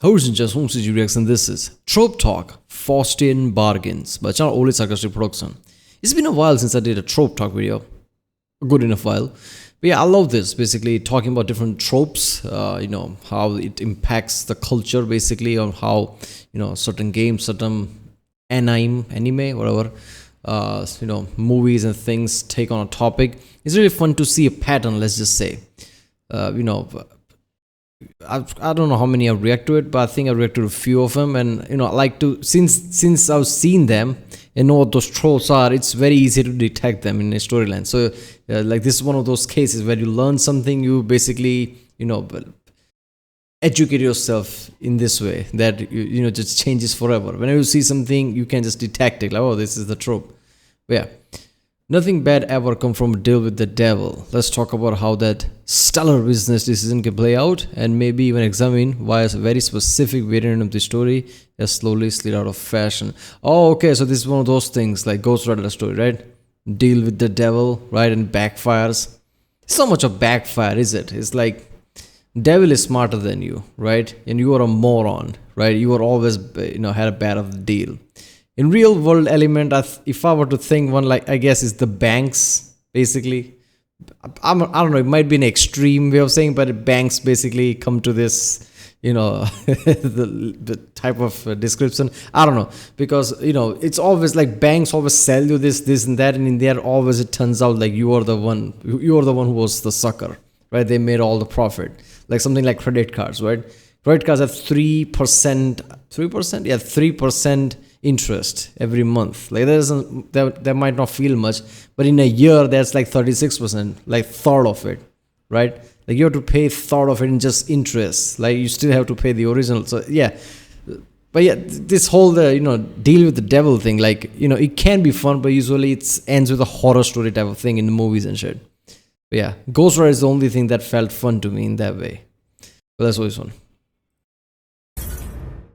Ladies and gentlemen, CG Reaction, this is Trope Talk, Faustian Bargains by channel only Sarcastic production. It's been a while since I did a Trope Talk video, a good enough while. But yeah, I love this, basically talking about different tropes, how it impacts the culture, basically, on how, certain games, certain anime, whatever, movies and things take on a topic. It's really fun to see a pattern, let's just say. I don't know how many I've reacted to it, but I think I've reacted to a few of them, and I like to, since I've seen them and know what those tropes are, it's very easy to detect them in a storyline. So like this is one of those cases where you learn something, you basically educate yourself in this way that just changes forever. Whenever you see something, you can just detect it, like, oh, this is the trope. But yeah, nothing bad ever come from a deal with the devil. Let's talk about how that stellar business decision can play out, and maybe even examine why a very specific variant of the story has slowly slid out of fashion. Oh, okay, so this is one of those things like Ghost Rider story, right? Deal with the devil, right? And backfires. So much of backfire, is it? It's like devil is smarter than you, right? And you are a moron, right? You are always had a bad of the deal. In real world element, if I were to think one, like, I guess is the banks, basically. I don't know, it might be an extreme way of saying, but banks basically come to this, the type of description. I don't know, because, it's always like banks always sell you this and that, and in there always it turns out like you are the one who was the sucker, right? They made all the profit. Like something like credit cards, right? Credit cards have 3%, 3% interest every month. Like that might not feel much, but in a year that's like 36%, like third of it, right? Like you have to pay third of it in just interest. Like you still have to pay the original. So yeah, but yeah, this whole deal with the devil thing, like it can be fun, but usually it ends with a horror story type of thing in the movies and shit. But yeah, Ghost Rider is the only thing that felt fun to me in that way. But that's always fun.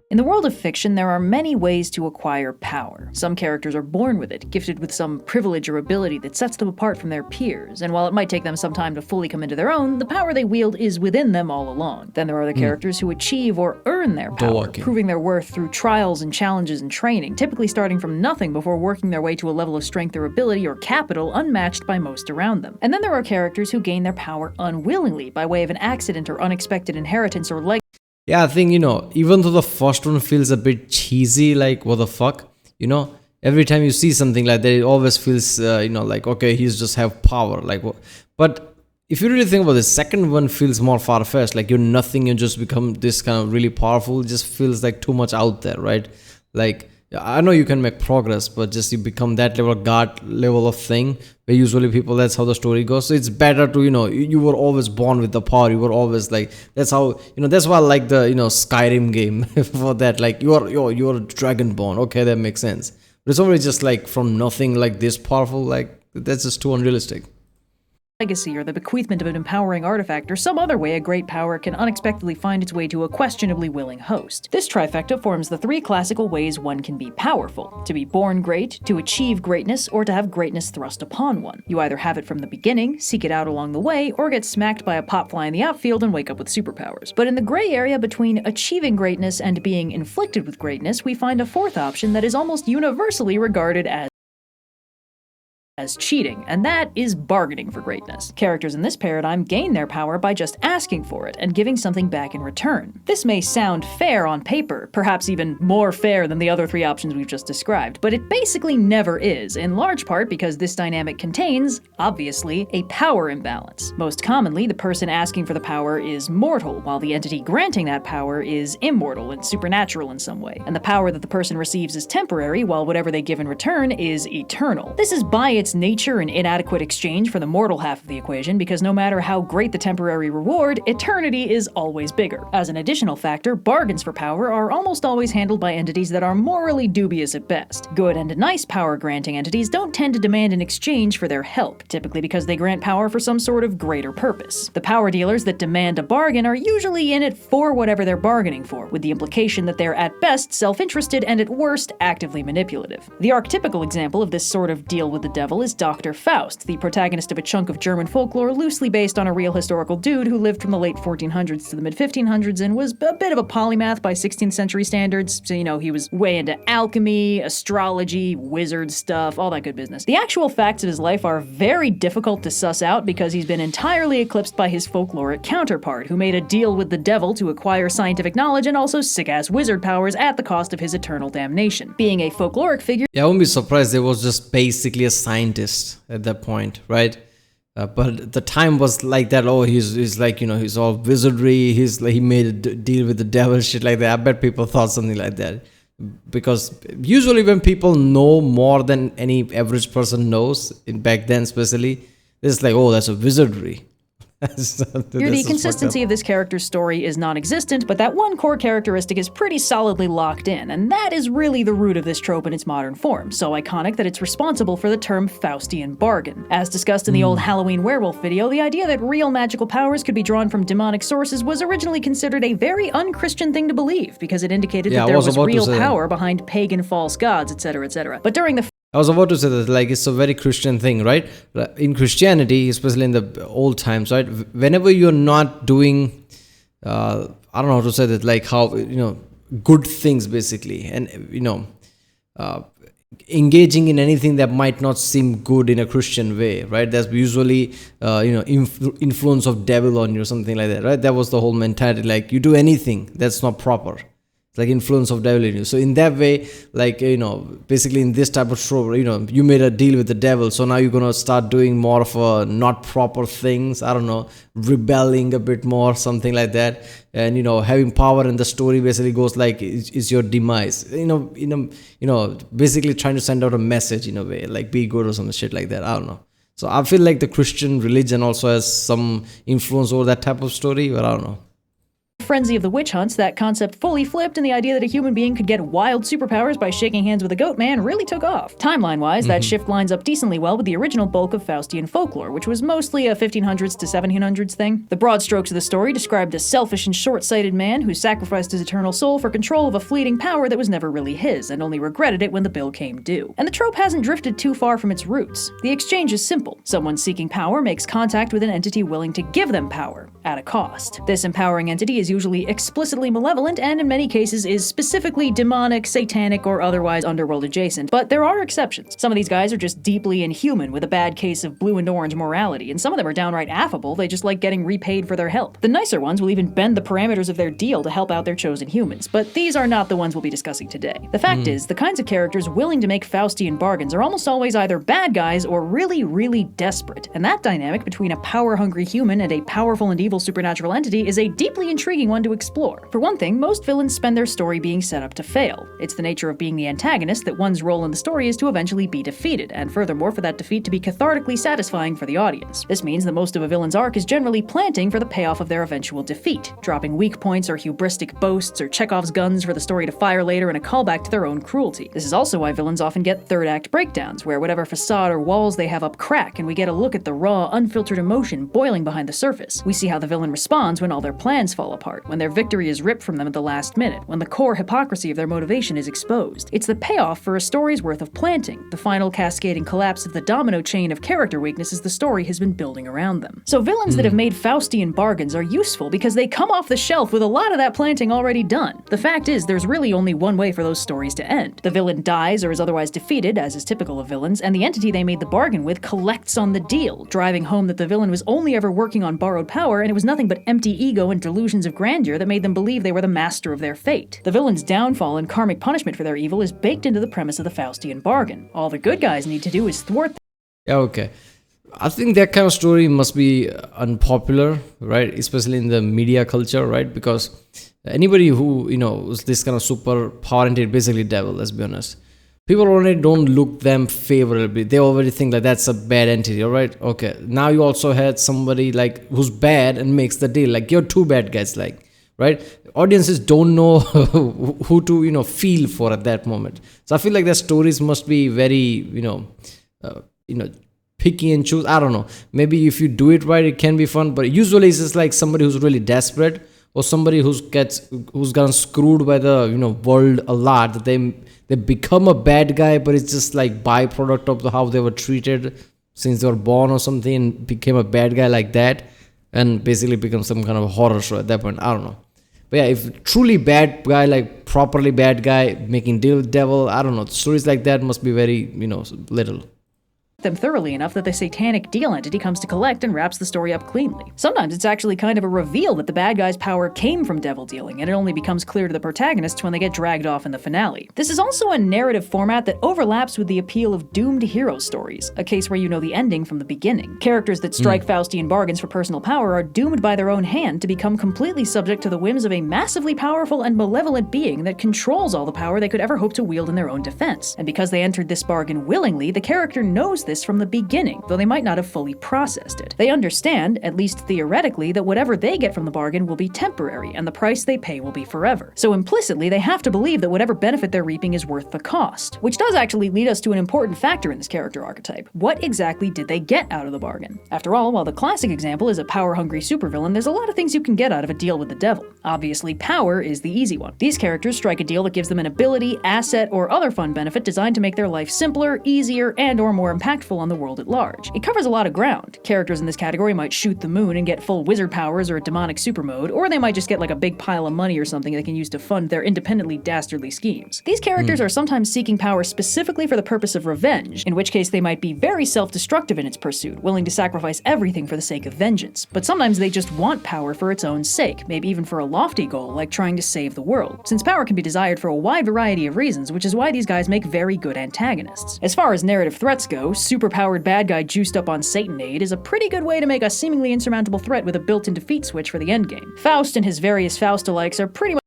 In the world of fiction, there are many ways to acquire power. Some characters are born with it, gifted with some privilege or ability that sets them apart from their peers, and while it might take them some time to fully come into their own, the power they wield is within them all along. Then there are the characters who achieve or earn their power, proving their worth through trials and challenges and training, typically starting from nothing before working their way to a level of strength or ability or capital unmatched by most around them. And then there are characters who gain their power unwillingly, by way of an accident or unexpected inheritance or legacy. Yeah, I think, even though the first one feels a bit cheesy, like, what the fuck, every time you see something like that, it always feels, like, okay, he's just have power, like, but if you really think about it, the second one feels more far-fetched, like you're nothing, you just become this kind of really powerful. It just feels like too much out there, right? Like, I know you can make progress, but just you become that level of god level of thing, where usually people, that's how the story goes. So it's better to, you were always born with the power. You were always like, that's how, that's why I like the, Skyrim game for that. Like you're dragonborn. Okay, that makes sense. But it's always just like from nothing, like this powerful, like that's just too unrealistic. Legacy, or the bequeathment of an empowering artifact, or some other way a great power can unexpectedly find its way to a questionably willing host. This trifecta forms the three classical ways one can be powerful: to be born great, to achieve greatness, or to have greatness thrust upon one. You either have it from the beginning, seek it out along the way, or get smacked by a pop fly in the outfield and wake up with superpowers. But in the gray area between achieving greatness and being inflicted with greatness, we find a fourth option that is almost universally regarded as cheating, and that is bargaining for greatness. Characters in this paradigm gain their power by just asking for it and giving something back in return. This may sound fair on paper, perhaps even more fair than the other three options we've just described, but it basically never is, in large part because this dynamic contains, obviously, a power imbalance. Most commonly, the person asking for the power is mortal, while the entity granting that power is immortal and supernatural in some way, and the power that the person receives is temporary, while whatever they give in return is eternal. This is by its nature an inadequate exchange for the mortal half of the equation, because no matter how great the temporary reward, eternity is always bigger. As an additional factor, bargains for power are almost always handled by entities that are morally dubious at best. Good and nice power-granting entities don't tend to demand an exchange for their help, typically because they grant power for some sort of greater purpose. The power dealers that demand a bargain are usually in it for whatever they're bargaining for, with the implication that they're at best self-interested and at worst actively manipulative. The archetypical example of this sort of deal with the devil devil is Dr. Faust, the protagonist of a chunk of German folklore loosely based on a real historical dude who lived from the late 1400s to the mid-1500s and was a bit of a polymath by 16th century standards. So, he was way into alchemy, astrology, wizard stuff, all that good business. The actual facts of his life are very difficult to suss out because he's been entirely eclipsed by his folkloric counterpart, who made a deal with the devil to acquire scientific knowledge and also sick-ass wizard powers at the cost of his eternal damnation. Being a folkloric figure, Yeah, I wouldn't be surprised there was just basically a scientist at that point, right? But the time was like that. Oh, he's like, he's all wizardry. He made a deal with the devil, shit like that. I bet people thought something like that. Because usually when people know more than any average person knows, back then especially, it's like, oh, that's a wizardry. The consistency of this character's story is non-existent, but that one core characteristic is pretty solidly locked in, and that is really the root of this trope in its modern form, so iconic that it's responsible for the term Faustian bargain. As discussed in the old Halloween werewolf video, the idea that real magical powers could be drawn from demonic sources was originally considered a very un-Christian thing to believe, because it indicated that there was real power behind pagan false gods, etc., etc. But during the I was about to say that, like, it's a very Christian thing, right? In Christianity, especially in the old times, right? Whenever you're not doing, I don't know how to say that, like how, good things basically, and, engaging in anything that might not seem good in a Christian way, right? That's usually, influence of devil on you or something like that, right? That was the whole mentality, like you do anything that's not proper. Like influence of devil in you. So in that way, like, basically in this type of trope, you made a deal with the devil. So now you're going to start doing more of not proper things. I don't know, rebelling a bit more, something like that. And, having power, and the story basically goes like, is your demise. Basically trying to send out a message in a way, like be good or some shit like that. I don't know. So I feel like the Christian religion also has some influence over that type of story, but I don't know. Frenzy of the witch hunts, that concept fully flipped, and the idea that a human being could get wild superpowers by shaking hands with a goat man really took off. Timeline-wise, that shift lines up decently well with the original bulk of Faustian folklore, which was mostly a 1500s to 1700s thing. The broad strokes of the story described a selfish and short-sighted man who sacrificed his eternal soul for control of a fleeting power that was never really his, and only regretted it when the bill came due. And the trope hasn't drifted too far from its roots. The exchange is simple. Someone seeking power makes contact with an entity willing to give them power, at a cost. This empowering entity is usually explicitly malevolent and in many cases is specifically demonic, satanic, or otherwise underworld adjacent, but there are exceptions. Some of these guys are just deeply inhuman with a bad case of blue and orange morality, and some of them are downright affable, they just like getting repaid for their help. The nicer ones will even bend the parameters of their deal to help out their chosen humans, but these are not the ones we'll be discussing today. The fact is, the kinds of characters willing to make Faustian bargains are almost always either bad guys or really, really desperate, and that dynamic between a power-hungry human and a powerful and evil supernatural entity is a deeply intriguing one to explore. For one thing, most villains spend their story being set up to fail. It's the nature of being the antagonist that one's role in the story is to eventually be defeated, and furthermore for that defeat to be cathartically satisfying for the audience. This means that most of a villain's arc is generally planting for the payoff of their eventual defeat, dropping weak points or hubristic boasts or Chekhov's guns for the story to fire later in a callback to their own cruelty. This is also why villains often get third act breakdowns, where whatever facade or walls they have up crack, and we get a look at the raw, unfiltered emotion boiling behind the surface. We see how the villain responds when all their plans fall apart, when their victory is ripped from them at the last minute, when the core hypocrisy of their motivation is exposed. It's the payoff for a story's worth of planting, the final cascading collapse of the domino chain of character weaknesses the story has been building around them. So villains that have made Faustian bargains are useful because they come off the shelf with a lot of that planting already done. The fact is, there's really only one way for those stories to end. The villain dies or is otherwise defeated, as is typical of villains, and the entity they made the bargain with collects on the deal, driving home that the villain was only ever working on borrowed power and it was nothing but empty ego and delusions of grandeur that made them believe they were the master of their fate. The villain's downfall and karmic punishment for their evil is baked into the premise of the Faustian bargain. All the good guys need to do is thwart them. Yeah, okay. I think that kind of story must be unpopular, right? Especially in the media culture, right? Because anybody who, is this kind of super power entity, basically devil, let's be honest. People already don't look them favorably. They already think that that's a bad entity, all right? Okay. Now you also had somebody like who's bad and makes the deal. Like, you're two bad guys, like, right? Audiences don't know who to, feel for at that moment. So I feel like their stories must be very, picky and choose. I don't know. Maybe if you do it right, it can be fun. But usually it's just like somebody who's really desperate, or somebody who's gotten screwed by the world a lot, that they become a bad guy, but it's just like byproduct of how they were treated since they were born or something, and became a bad guy like that, and basically become some kind of a horror show at that point. I don't know. But yeah, if truly bad guy, like properly bad guy, making deal with devil, I don't know. Stories like that must be very, little. Them thoroughly enough that the satanic deal entity comes to collect and wraps the story up cleanly. Sometimes it's actually kind of a reveal that the bad guy's power came from devil dealing, and it only becomes clear to the protagonists when they get dragged off in the finale. This is also a narrative format that overlaps with the appeal of doomed hero stories, a case where you know the ending from the beginning. Characters that strike Faustian bargains for personal power are doomed by their own hand to become completely subject to the whims of a massively powerful and malevolent being that controls all the power they could ever hope to wield in their own defense. And because they entered this bargain willingly, the character knows this from the beginning, though they might not have fully processed it. They understand, at least theoretically, that whatever they get from the bargain will be temporary, and the price they pay will be forever. So implicitly, they have to believe that whatever benefit they're reaping is worth the cost. Which does actually lead us to an important factor in this character archetype. What exactly did they get out of the bargain? After all, while the classic example is a power-hungry supervillain, there's a lot of things you can get out of a deal with the devil. Obviously, power is the easy one. These characters strike a deal that gives them an ability, asset, or other fun benefit designed to make their life simpler, easier, and/or more impactful on the world at large. It covers a lot of ground. Characters in this category might shoot the moon and get full wizard powers or a demonic super mode, or they might just get like a big pile of money or something they can use to fund their independently dastardly schemes. These characters are sometimes seeking power specifically for the purpose of revenge, in which case they might be very self-destructive in its pursuit, willing to sacrifice everything for the sake of vengeance. But sometimes they just want power for its own sake, maybe even for a lofty goal like trying to save the world, since power can be desired for a wide variety of reasons, which is why these guys make very good antagonists. As far as narrative threats go, superpowered bad guy juiced up on Satan aid is a pretty good way to make a seemingly insurmountable threat with a built-in defeat switch for the endgame. Faust and his various Faustalikes are pretty much.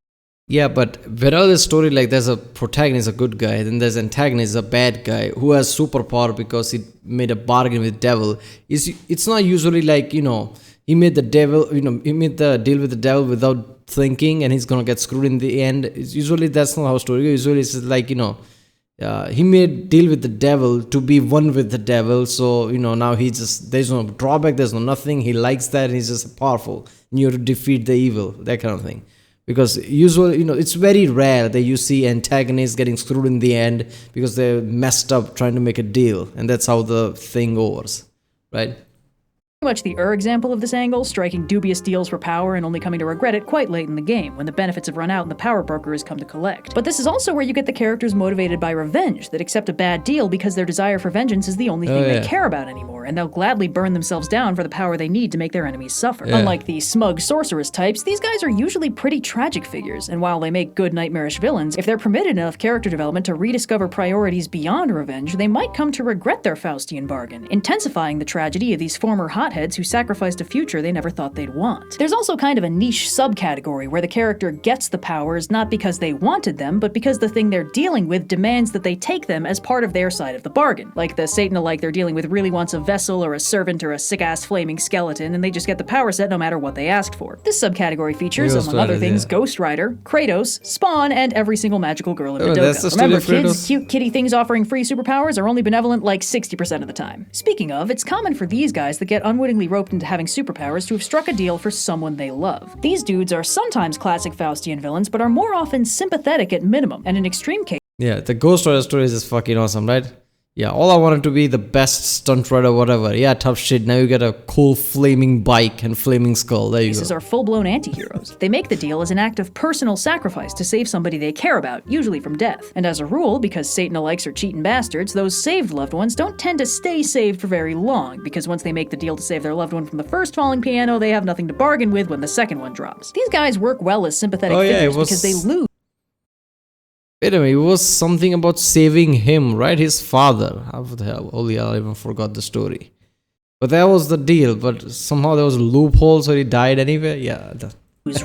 Yeah, but whenever the story, like there's a protagonist, a good guy, then there's antagonist, a bad guy who has superpower because he made a bargain with devil. It's not usually like, he made the devil, he made the deal with the devil without thinking, and he's gonna get screwed in the end. Usually that's not how story goes. Usually it's like, he made deal with the devil to be one with the devil. So, now there's no drawback, there's no nothing. He likes that, and he's just powerful. And you have to defeat the evil, that kind of thing. Because usually, it's very rare that you see antagonists getting screwed in the end because they messed up trying to make a deal. And that's how the thing goes, right? Much the example of this angle, striking dubious deals for power and only coming to regret it quite late in the game, when the benefits have run out and the power broker has come to collect. But this is also where you get the characters motivated by revenge, that accept a bad deal because their desire for vengeance is the only thing they care about anymore, and they'll gladly burn themselves down for the power they need to make their enemies suffer. Unlike the smug sorceress types, these guys are usually pretty tragic figures, and while they make good nightmarish villains, if they're permitted enough character development to rediscover priorities beyond revenge, they might come to regret their Faustian bargain, intensifying the tragedy of these former hotheads who sacrificed a future they never thought they'd want. There's also kind of a niche subcategory where the character gets the powers not because they wanted them, but because the thing they're dealing with demands that they take them as part of their side of the bargain. Like the Satan-alike they're dealing with really wants a vessel or a servant or a sick-ass flaming skeleton, and they just get the power set no matter what they asked for. This subcategory features, among other things, Ghost Rider, Kratos, Spawn, and every single magical girl in Madoka. Remember, kids, cute kitty things offering free superpowers are only benevolent like 60% of the time. Speaking of, it's common for these guys that get unwittingly roped into having superpowers to have struck a deal for someone they love. These dudes are sometimes classic Faustian villains, but are more often sympathetic at minimum, and in extreme cases. Yeah, the Ghost Rider story is just fucking awesome, right? Yeah, all I wanted to be the best stunt rider, whatever. Yeah, tough shit. Now you get a cool flaming bike and flaming skull. There you go. These are full-blown anti-heroes. They make the deal as an act of personal sacrifice to save somebody they care about, usually from death. And as a rule, because Satan-alikes are cheating bastards, those saved loved ones don't tend to stay saved for very long, because once they make the deal to save their loved one from the first falling piano, they have nothing to bargain with when the second one drops. These guys work well as sympathetic figures because they lose. Wait a minute, it was something about saving him, right? His father. How the hell? Holy hell, I even forgot the story. But that was the deal, but somehow there was a loophole, so he died anyway? Yeah.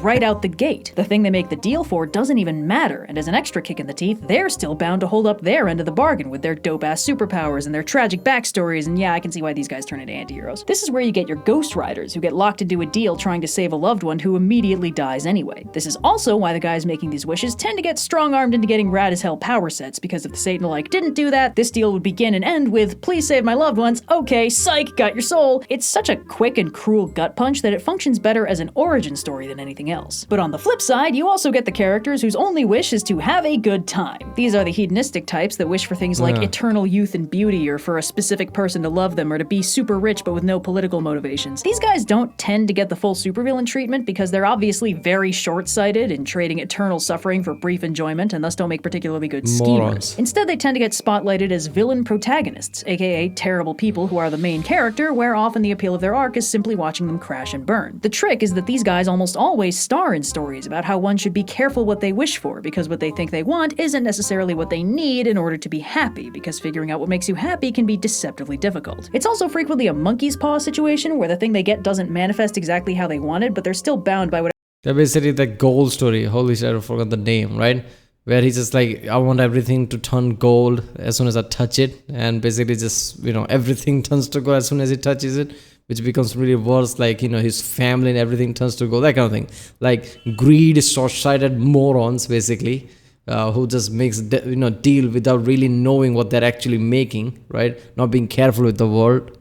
Right out the gate. The thing they make the deal for doesn't even matter, and as an extra kick in the teeth, they're still bound to hold up their end of the bargain with their dope-ass superpowers and their tragic backstories, and yeah, I can see why these guys turn into anti-heroes. This is where you get your Ghost Riders, who get locked into a deal trying to save a loved one who immediately dies anyway. This is also why the guys making these wishes tend to get strong-armed into getting rad-as-hell power sets, because if the Satan-alike didn't do that, this deal would begin and end with, please save my loved ones, okay, psych, got your soul. It's such a quick and cruel gut punch that it functions better as an origin story than anything anything else. But on the flip side, you also get the characters whose only wish is to have a good time. These are the hedonistic types that wish for things like eternal youth and beauty, or for a specific person to love them, or to be super rich but with no political motivations. These guys don't tend to get the full supervillain treatment because they're obviously very short-sighted in trading eternal suffering for brief enjoyment, and thus don't make particularly good schemers. Instead, they tend to get spotlighted as villain protagonists, aka terrible people who are the main character, where often the appeal of their arc is simply watching them crash and burn. The trick is that these guys almost always star in stories about how one should be careful what they wish for, because what they think they want isn't necessarily what they need in order to be happy, because figuring out what makes you happy can be deceptively difficult. It's also frequently a monkey's paw situation where the thing they get doesn't manifest exactly how they wanted, but they're still bound by whatever. They're basically the gold story. Holy shit, I forgot the name, right? Where he's just like, I want everything to turn gold as soon as I touch it, and basically just, everything turns to gold as soon as he touches it, which becomes really worse, like, his family and everything turns to gold, that kind of thing. Like, greed, short-sighted morons, basically, who just makes, deal without really knowing what they're actually making, right? Not being careful with the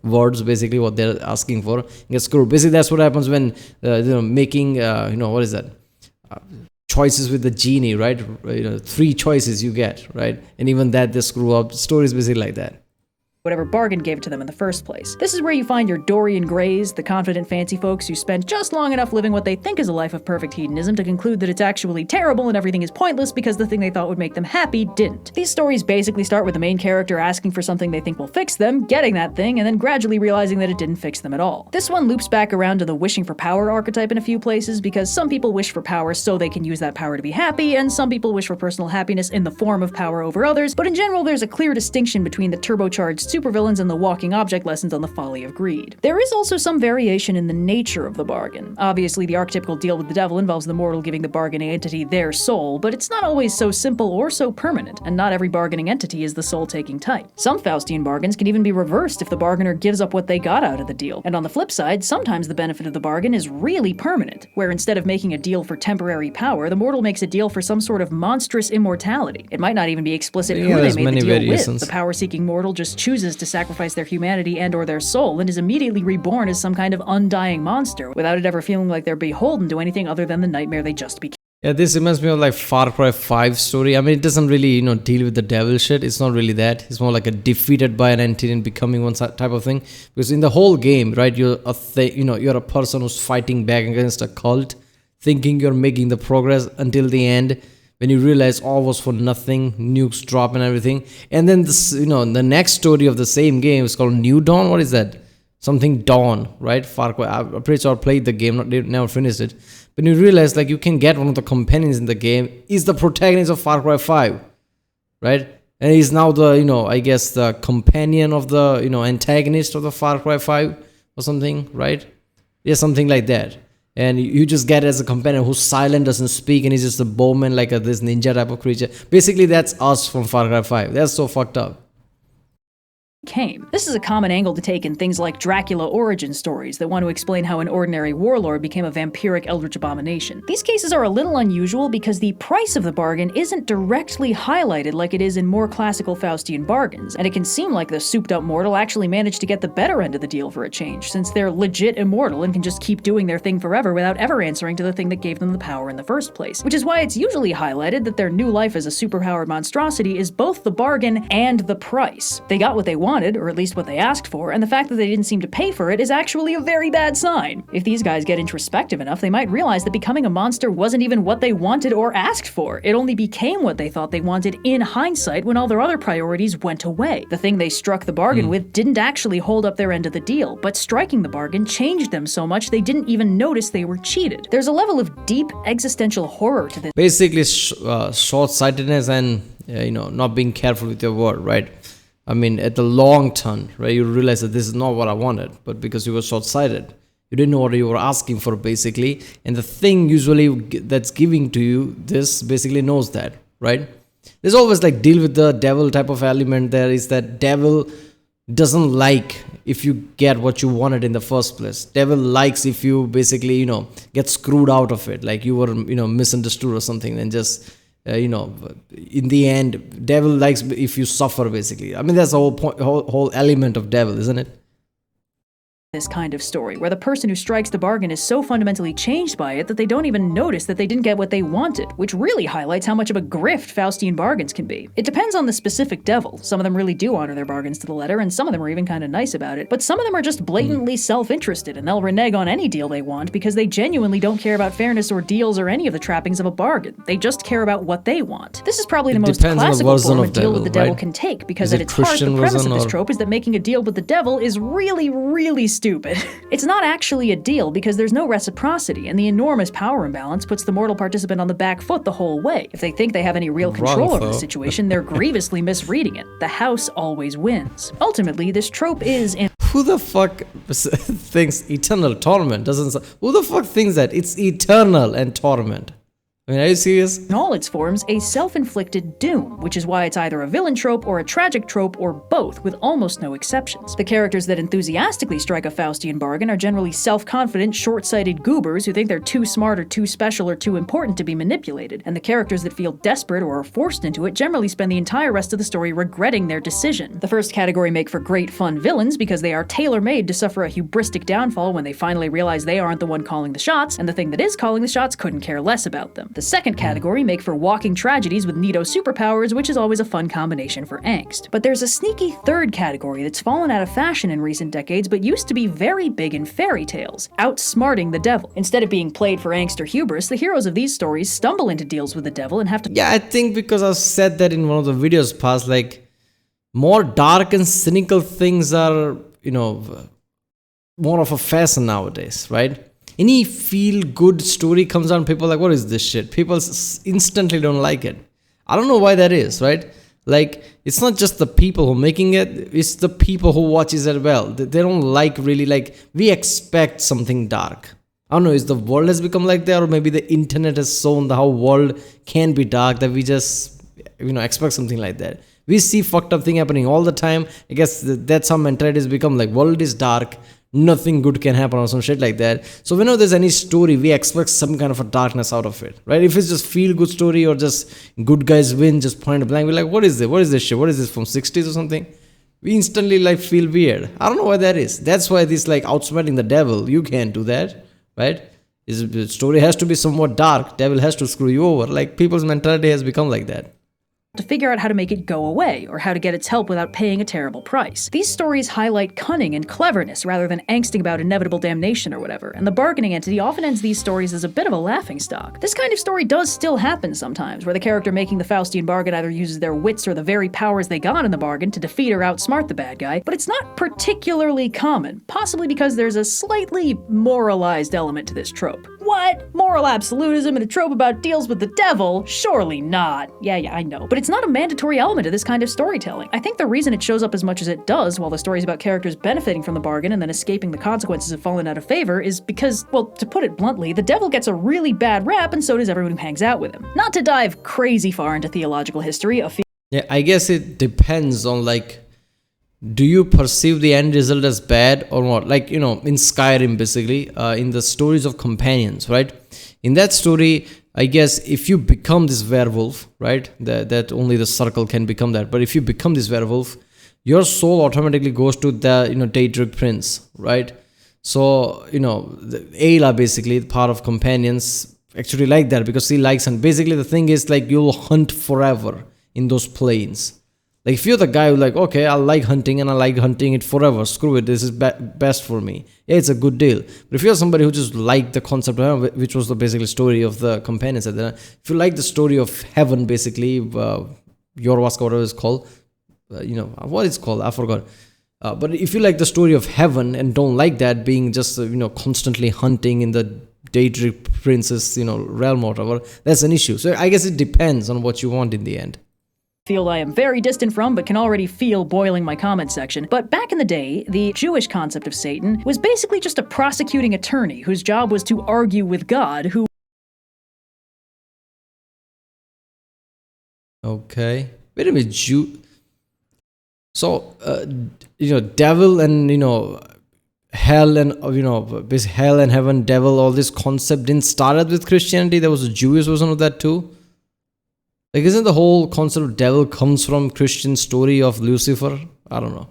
words, basically, what they're asking for. Get screwed. Basically, that's what happens when, making, what is that? Choices with the genie, right? 3 choices you get, right? And even that they screw up. Stories basically like that. Whatever bargain gave it to them in the first place. This is where you find your Dorian Grays, the confident fancy folks who spend just long enough living what they think is a life of perfect hedonism to conclude that it's actually terrible and everything is pointless because the thing they thought would make them happy didn't. These stories basically start with the main character asking for something they think will fix them, getting that thing, and then gradually realizing that it didn't fix them at all. This one loops back around to the wishing for power archetype in a few places, because some people wish for power so they can use that power to be happy, and some people wish for personal happiness in the form of power over others, but in general there's a clear distinction between the turbocharged supervillains and the walking object lessons on the folly of greed. There is also some variation in the nature of the bargain. Obviously, the archetypical deal with the devil involves the mortal giving the bargaining entity their soul, but it's not always so simple or so permanent, and not every bargaining entity is the soul-taking type. Some Faustian bargains can even be reversed if the bargainer gives up what they got out of the deal. And on the flip side, sometimes the benefit of the bargain is really permanent, where instead of making a deal for temporary power, the mortal makes a deal for some sort of monstrous immortality. It might not even be explicit who they made the deal with. The power-seeking mortal just chooses to sacrifice their humanity and or their soul and is immediately reborn as some kind of undying monster without it ever feeling like they're beholden to anything other than the nightmare they just became. Yeah, this reminds me of like Far Cry 5 story. I mean, it doesn't really, deal with the devil shit. It's not really that. It's more like a defeated by an entity and becoming one type of thing. Because in the whole game, right, you're a person who's fighting back against a cult, thinking you're making the progress until the end, when you realize all was for nothing, nukes drop and everything. And then this, the next story of the same game is called New Dawn. What is that? Something Dawn, right? Far Cry. I'm pretty sure I played the game, never finished it. But you realize, like, you can get one of the companions in the game is the protagonist of Far Cry 5, right? And he's now the, I guess the companion of the, antagonist of the Far Cry 5 or something, right? Yeah, something like that. And you just get as a companion who's silent, doesn't speak, and he's just a bowman, like this ninja type of creature. Basically, that's us from Far Cry 5. That's so fucked up. This is a common angle to take in things like Dracula origin stories that want to explain how an ordinary warlord became a vampiric eldritch abomination. These cases are a little unusual because the price of the bargain isn't directly highlighted like it is in more classical Faustian bargains, and it can seem like the souped-up mortal actually managed to get the better end of the deal for a change, since they're legit immortal and can just keep doing their thing forever without ever answering to the thing that gave them the power in the first place. Which is why it's usually highlighted that their new life as a superpowered monstrosity is both the bargain and the price. They got what they wanted, or at least what they asked for, and the fact that they didn't seem to pay for it is actually a very bad sign. If these guys get introspective enough, they might realize that becoming a monster wasn't even what they wanted or asked for. It only became what they thought they wanted in hindsight when all their other priorities went away. The thing they struck the bargain with didn't actually hold up their end of the deal, but striking the bargain changed them so much they didn't even notice they were cheated. There's a level of deep existential horror to this. Basically, short-sightedness and, not being careful with your word, right? I mean, at the long term, right, you realize that this is not what I wanted, but because you were short-sighted, you didn't know what you were asking for, basically, and the thing usually that's giving to you this basically knows that, right? There's always like deal with the devil type of element. There is that devil doesn't like if you get what you wanted in the first place. Devil likes if you basically, get screwed out of it, like you were, misunderstood or something, and just in the end, devil likes if you suffer, basically. I mean, that's the whole point, whole element of devil, isn't it? this kind of story, where the person who strikes the bargain is so fundamentally changed by it that they don't even notice that they didn't get what they wanted, which really highlights how much of a grift Faustian bargains can be. It depends on the specific devil. Some of them really do honor their bargains to the letter, and some of them are even kind of nice about it, but some of them are just blatantly self-interested, and they'll renege on any deal they want because they genuinely don't care about fairness or deals or any of the trappings of a bargain. They just care about what they want. This is probably the most classical form a deal with the devil can take, because at its heart, the premise of this trope is that making a deal with the devil is really stupid. It's not actually a deal because there's no reciprocity, and the enormous power imbalance puts the mortal participant on the back foot the whole way. If they think they have any real control over the situation, they're grievously misreading it. The house always wins. Ultimately, this trope is who the fuck thinks eternal torment doesn't... Who the fuck thinks that? It's eternal and torment. I mean, are you serious? in all its forms, a self-inflicted doom, which is why it's either a villain trope or a tragic trope or both, with almost no exceptions. The characters that enthusiastically strike a Faustian bargain are generally self-confident, short-sighted goobers who think they're too smart or too special or too important to be manipulated, and the characters that feel desperate or are forced into it generally spend the entire rest of the story regretting their decision. The first category make for great fun villains because they are tailor-made to suffer a hubristic downfall when they finally realize they aren't the one calling the shots, and the thing that is calling the shots couldn't care less about them. The second category make for walking tragedies with neato superpowers, which is always a fun combination for angst. But there's a sneaky third category that's fallen out of fashion in recent decades but used to be very big in fairy tales, outsmarting the devil. Instead of being played for angst or hubris, the heroes of these stories stumble into deals with the devil and have to... Yeah, I think because I've said that in one of the videos past, like, more dark and cynical things are, more of a fashion nowadays, right? Any feel-good story comes out, people are like, what is this shit? People instantly don't like it. I don't know why that is, right? Like, it's not just the people who are making it, it's the people who watch it as well. They don't like really, like, we expect something dark. I don't know, is the world has become like that, or maybe the internet has shown the how world can be dark that we just, expect something like that. We see fucked up thing happening all the time. I guess that's how mentality has become, like, world is dark, nothing good can happen or some shit like that. So whenever there's any story, we expect some kind of a darkness out of it, right? If it's just feel good story or just good guys win, just point blank, we're like, what is this? What is this shit? What is this, from 60s or something? We instantly like feel weird. I don't know why that is. That's why this like outsmarting the devil, you can't do that, right? The story has to be somewhat dark. Devil has to screw you over. Like, people's mentality has become like that. To figure out how to make it go away, or how to get its help without paying a terrible price. These stories highlight cunning and cleverness rather than angsting about inevitable damnation or whatever, and the bargaining entity often ends these stories as a bit of a laughingstock. This kind of story does still happen sometimes, where the character making the Faustian bargain either uses their wits or the very powers they got in the bargain to defeat or outsmart the bad guy, but it's not particularly common, possibly because there's a slightly moralized element to this trope. What? Moral absolutism and a trope about deals with the devil? Surely not. Yeah, I know. But it's not a mandatory element of this kind of storytelling. I think the reason it shows up as much as it does, while the story's about characters benefiting from the bargain and then escaping the consequences of falling out of favor, is because, well, to put it bluntly, the devil gets a really bad rap and so does everyone who hangs out with him. Not to dive crazy far into theological history, Yeah, I guess it depends on, like, do you perceive the end result as bad or not? Like, in Skyrim, basically, in the stories of companions, right? In that story, I guess if you become this werewolf, right, that only the circle can become that. But if you become this werewolf, your soul automatically goes to the, Daedric prince, right? So, Ayla, basically, part of companions, actually like that because she likes, and basically the thing is, like, you'll hunt forever in those plains. Like, if you're the guy who like, okay, I like hunting and I like hunting it forever, screw it, this is best for me. Yeah, it's a good deal. But if you're somebody who just liked the concept, which was the basically story of the companions, if you like the story of heaven, basically, Yorwaska, whatever it's called, what it's called, I forgot. But if you like the story of heaven and don't like that being just, constantly hunting in the Daedric princess, realm or whatever, that's an issue. So I guess it depends on what you want in the end. Field I am very distant from, but can already feel boiling my comment section. But back in the day, the Jewish concept of Satan was basically just a prosecuting attorney whose job was to argue with God, who... Okay. Wait a minute, So, devil and, hell and, hell and heaven, devil, all this concept didn't start with Christianity. There was a Jewish version of that too. Like, isn't the whole concept of devil comes from Christian story of Lucifer? I don't know.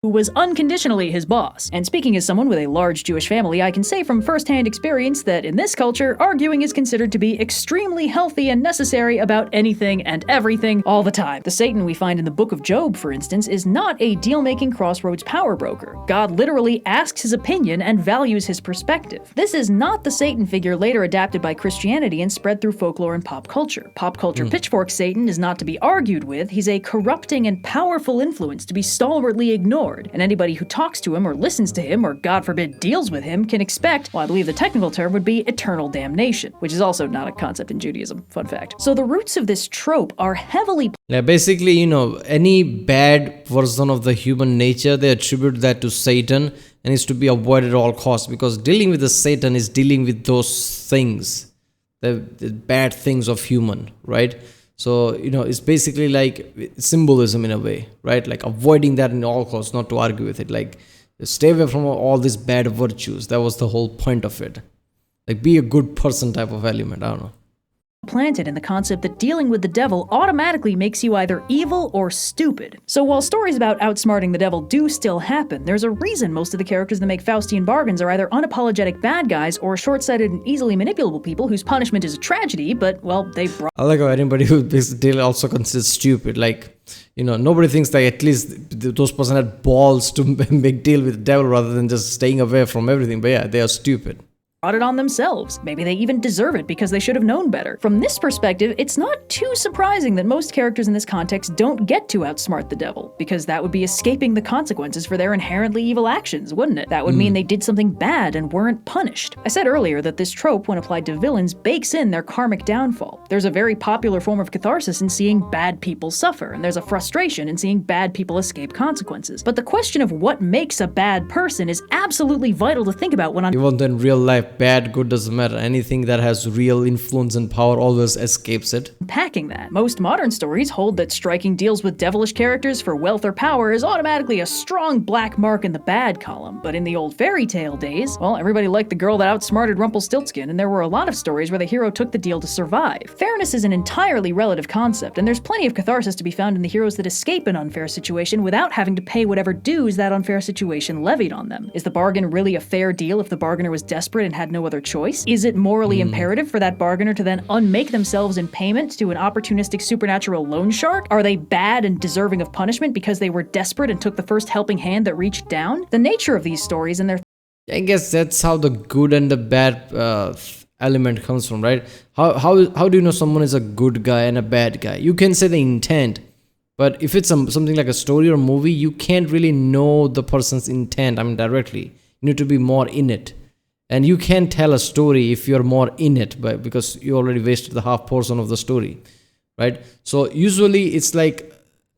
who was unconditionally his boss. And speaking as someone with a large Jewish family, I can say from first-hand experience that in this culture, arguing is considered to be extremely healthy and necessary about anything and everything all the time. The Satan we find in the book of Job, for instance, is not a deal-making crossroads power broker. God literally asks his opinion and values his perspective. This is not the Satan figure later adapted by Christianity and spread through folklore and pop culture. Pop culture pitchfork Satan is not to be argued with. He's a corrupting and powerful influence to be stalwartly ignored. And anybody who talks to him or listens to him or, God forbid, deals with him can expect, well, I believe the technical term would be eternal damnation, which is also not a concept in Judaism. Fun fact. So the roots of this trope are heavily... Yeah, basically, any bad version of the human nature, they attribute that to Satan and is to be avoided at all costs, because dealing with the Satan is dealing with those things, the bad things of human, right? So, it's basically like symbolism in a way, right? Like avoiding that in all costs, not to argue with it. Like, stay away from all these bad virtues. That was the whole point of it. Like, be a good person type of element. I don't know. Planted in the concept that dealing with the devil automatically makes you either evil or stupid. So while stories about outsmarting the devil do still happen, there's a reason most of the characters that make Faustian bargains are either unapologetic bad guys or short-sighted and easily manipulable people whose punishment is a tragedy, but, well, they brought... I like how anybody who makes deal also considers stupid. Like, nobody thinks that at least those person had balls to make deal with the devil rather than just staying away from everything. But yeah, they are stupid. Brought it on themselves. Maybe they even deserve it because they should have known better. From this perspective, it's not too surprising that most characters in this context don't get to outsmart the devil, because that would be escaping the consequences for their inherently evil actions, wouldn't it? That would mean they did something bad and weren't punished. I said earlier that this trope, when applied to villains, bakes in their karmic downfall. There's a very popular form of catharsis in seeing bad people suffer, and there's a frustration in seeing bad people escape consequences. But the question of what makes a bad person is absolutely vital to think about when even in real life, bad, good, doesn't matter. Anything that has real influence and power always escapes it. Unpacking that. Most modern stories hold that striking deals with devilish characters for wealth or power is automatically a strong black mark in the bad column. But in the old fairy tale days, well, everybody liked the girl that outsmarted Rumpelstiltskin, and there were a lot of stories where the hero took the deal to survive. Fairness is an entirely relative concept, and there's plenty of catharsis to be found in the heroes that escape an unfair situation without having to pay whatever dues that unfair situation levied on them. Is the bargain really a fair deal if the bargainer was desperate and had no other choice? Is it morally imperative for that bargainer to then unmake themselves in payment to an opportunistic supernatural loan shark? Are they bad and deserving of punishment because they were desperate and took the first helping hand that reached down? The nature of these stories and their... I guess that's how the good and the bad element comes from, right? How do you know someone is a good guy and a bad guy? You can say the intent, but if it's something like a story or movie, you can't really know the person's intent, directly. You need to be more in it. And you can't tell a story if you're more in it, because you already wasted the half portion of the story, right? So usually it's like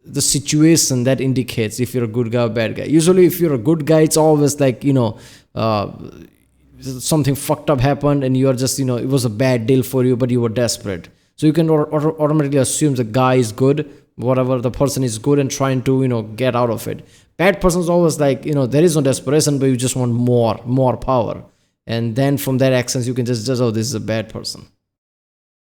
the situation that indicates if you're a good guy or bad guy. Usually if you're a good guy, it's always like, something fucked up happened and you're just, it was a bad deal for you, but you were desperate. So you can automatically assume the guy is good, whatever, the person is good and trying to, get out of it. Bad person is always like, there is no desperation, but you just want more power. And then from that actions, you can just oh, this is a bad person.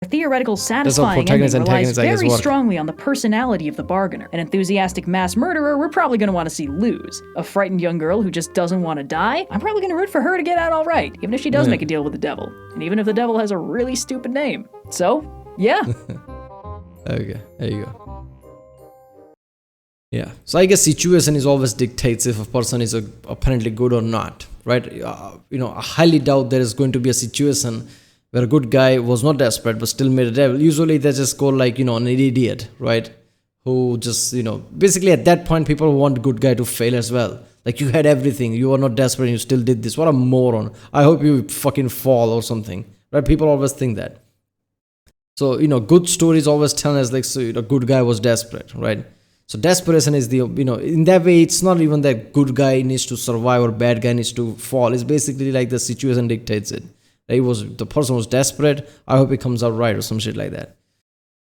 Theoretical satisfying ending relies very strongly on the personality of the bargainer. An enthusiastic mass murderer, we're probably going to want to see lose. A frightened young girl who just doesn't want to die, I'm probably going to root for her to get out all right, even if she does make a deal with the devil. And even if the devil has a really stupid name. So, yeah. Okay, there you go. Yeah, so I guess situation is always dictates if a person is apparently good or not, right? I highly doubt there is going to be a situation where a good guy was not desperate but still made a devil. Usually they just go like, an idiot, right? Who just, basically at that point people want good guy to fail as well. Like, you had everything, you were not desperate and you still did this. What a moron. I hope you fucking fall or something, right? People always think that. So, good stories always tell us like, so, a good guy was desperate, right? So desperation is the, in that way, it's not even that good guy needs to survive or bad guy needs to fall. It's basically like the situation dictates it. The person was desperate. I hope it comes out right or some shit like that.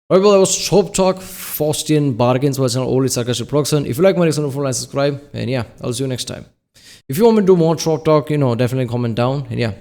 Alright, well, that was Trope Talk, Faustian Bargains, was an old Sarcastic production. If you like my reason, subscribe. And yeah, I'll see you next time. If you want me to do more Trope Talk, definitely comment down. And yeah,